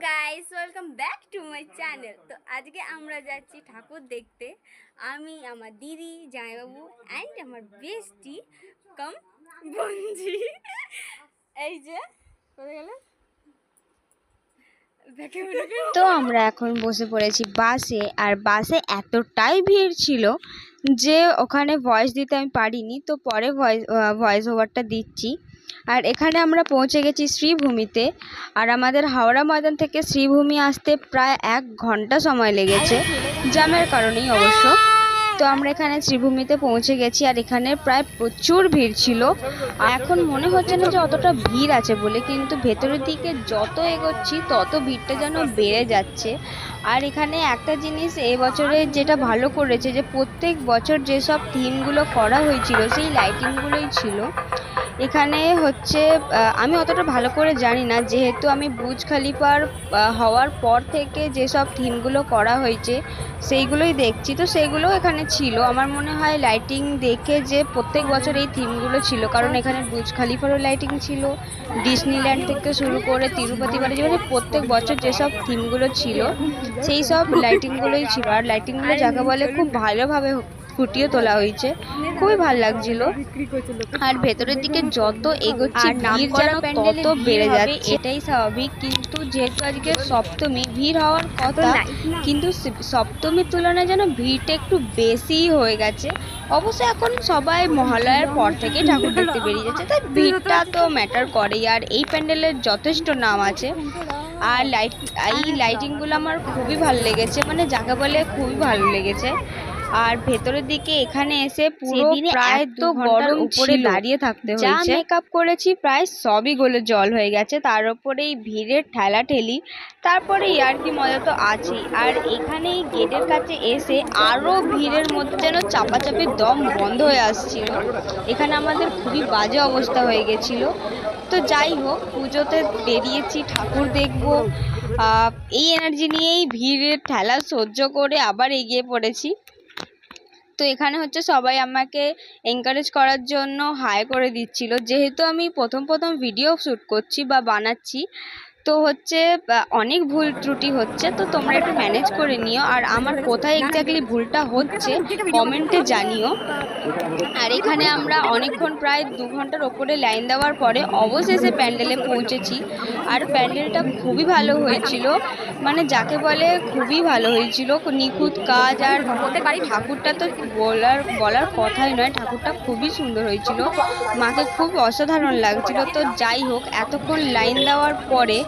Guys, welcome back to my channel. তো আজকে আমরা যাচ্ছি ঠাকুর দেখতে। আমি, আমার দিদি, জামাইবাবু অ্যান্ড আমার বেস্টি কম বঞ্জি। এই যে কোথায় গেল? তো আমরা এখন বসে পড়েছি বাসে, আর বাসে এতটাই ভিড় ছিল যে ওখানে ভয়েস দিতে আমি পারিনি, তো পরে ভয়েস ওভারটা দিচ্ছি। আর এখানে আমরা পৌঁছে গেছি শ্রীভূমিতে, আর আমাদের হাওড়া ময়দান থেকে শ্রীভূমি আসতে প্রায় 1 ঘন্টা সময় লেগেছে, জ্যামের কারণেই অবশ্য। তো আমরা এখানে শ্রীভূমিতে পৌঁছে গেছি, আর এখানে প্রায় প্রচুর ভিড় ছিল। এখন মনে হচ্ছে না যে অতটা ভিড় আছে বলে, কিন্তু ভেতরের দিকে যত এগোচ্ছি তত ভিড়টা যেন বেড়ে যাচ্ছে। আর এখানে একটা জিনিস এবছরে যেটা ভালো করেছে, যে প্রত্যেক বছর যেসব থিমগুলো করা হয়েছিল সেই লাইটিংগুলোই ছিল এখানে। হচ্ছে আমি অতটা ভালো করে জানি না, যেহেতু আমি বুর্জ খলিফার হওয়ার পর থেকে যেসব থিমগুলো করা হয়েছে সেইগুলোই দেখছি, তো সেইগুলো এখানে ছিল। আমার মনে হয় লাইটিং দেখে যে প্রত্যেক বছর এই থিমগুলো ছিল, কারণ এখানে বুর্জ খলিফারও লাইটিং ছিল, ডিজনিল্যান্ড থেকে শুরু করে তিরুপতি বালাজি, মানে প্রত্যেক বছর যেসব থিমগুলো ছিল সেই সব লাইটিংগুলোই ছিল। আর লাইটিংগুলো যাকে বলে খুব ভালোভাবে ফুটিয়ে তোলা হয়েছে, খুবই ভালো লাগছিল। আর ভেতরের দিকে যত এগোচ্ছি ভিড় যেন তত বেড়ে যাচ্ছে, এটাই স্বাভাবিক। কিন্তু যেহেতু আজকে সপ্তমী, ভিড় হওয়ার কথা, কিন্তু সপ্তমীর তুলনায় যেন ভিড়টা একটু বেশিই হয়ে গেছে। অবশ্য এখন সবাই মহালয়ার পর থেকে ঠাকুর দেখতে বেরিয়ে যাচ্ছে, তাই ভিড়টা তো ম্যাটার করেই। আর এই প্যান্ডেলের যথেষ্ট নাম আছে। আর এই লাইটিংগুলো আমার খুবই ভালো লেগেছে, মানে যাকে বলে খুবই ভালো লেগেছে। আর ভেতরের দিকে এখানে এসে পুরো প্রায় 2 ঘন্টার উপরে দাঁড়িয়ে থাকতে হয়েছে। যা মেকআপ করেছি প্রায় সবই গলে জল হয়ে গেছে, তার উপরে এই ভিড়ের ঠেলাঠেলি, তারপরে ইয়ার্কি মজা তো আছেই। আর এখানে এই গেটের কাছে এসে আরো ভিড়ের মধ্যে যেন চাপাচাপির দম বন্ধ হয়ে আসছিল। এখানে আমাদের খুবই বাজে অবস্থা হয়ে গেছিল। তো যাই হোক, পুজোতে বেরিয়েছি, ঠাকুর দেখবো, এই এনার্জি নিয়েই ভিড়ের ঠেলা সহ্য করে আবার এগিয়ে পড়েছি। তো এখানে হচ্ছে সবাই আমাকে এনকারেজ করার জন্য হাই করে দিচ্ছিল, যেহেতু আমি প্রথম ভিডিও শ্যুট করছি বা বানাচ্ছি, তো হচ্ছে অনেক ভুল ত্রুটি হচ্ছে, তো তোমরা একটু ম্যানেজ করে নিও। আর আমার কোথায় এক্স্যাক্টলি ভুলটা হচ্ছে কমেন্টে জানিও। আর এখানে আমরা অনেকক্ষণ, প্রায় 2 ঘন্টার ওপরে লাইন দেওয়ার পরে অবশেষে প্যান্ডেলে পৌঁছেছি। আর প্যান্ডেলটা খুবই ভালো হয়েছিল, মানে যাকে বলে খুবই ভালো হয়েছিল, নিখুঁত কাজ। আর ঠাকুরটা তো বলার কথাই নয়, ঠাকুরটা খুবই সুন্দর হয়েছিল, মাকে খুব অসাধারণ লাগছিল। তো যাই হোক, এতক্ষণ লাইন দেওয়ার পরে